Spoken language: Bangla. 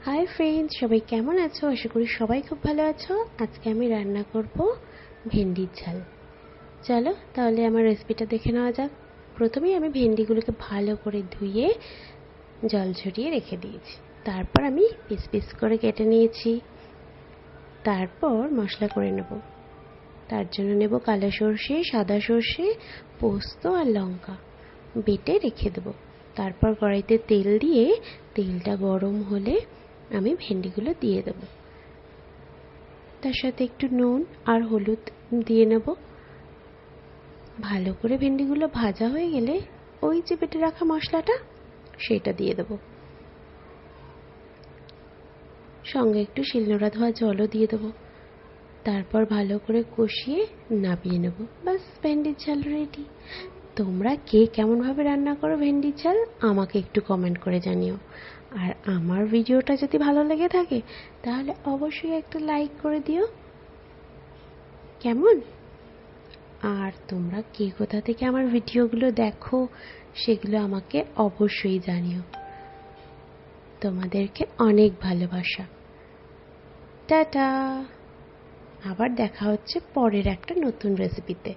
হাই ফ্রেন্ডস, সবাই কেমন আছো? আশা করি সবাই খুব ভালো আছো। আজকে আমি রান্না করব ভেন্ডির ঝাল। চলো তাহলে আমার রেসিপিটা দেখে নেওয়া যাক। প্রথমেই আমি ভেন্ডিগুলোকে ভালো করে ধুয়ে জল ঝরিয়ে রেখে দিয়েছি। তারপর আমি পিস পিস করে কেটে নিয়েছি। তারপর মশলা করে নেব। তার জন্য নেব কালো সর্ষে, সাদা সর্ষে, পোস্ত আর লঙ্কা বেটে রেখে দেবো। তারপর কড়াইতে তেল দিয়ে তেলটা গরম হলে আমি ভেন্ডিগুলো দিয়ে দেব। তার সাথে একটু নুন আর হলুদ দিয়ে নেব। ভালো করে ভেন্ডিগুলো ভাজা হয়ে গেলে ওই যে বেটে রাখা মশলাটা সেটা দিয়ে দেব। সঙ্গে একটু শিলনোড়া ধোয়া জলও দিয়ে দেবো। তারপর ভালো করে কষিয়ে নামিয়ে নেব। ব্যাস, ভেন্ডির ঝাল রেডি। তোমরা কে কেমনভাবে রান্না করো ভেন্ডির ঝাল আমাকে একটু কমেন্ট করে জানিও। আর আমার ভিডিওটা যদি ভালো লেগে থাকে তাহলে অবশ্যই একটা লাইক করে দিও, কেমন? আর তোমরা কে কোথা থেকে আমার ভিডিওগুলো দেখো সেগুলো আমাকে অবশ্যই জানিও। তোমাদেরকে অনেক ভালোবাসা। টাটা। আবার দেখা হচ্ছে পরের একটা নতুন রেসিপিতে।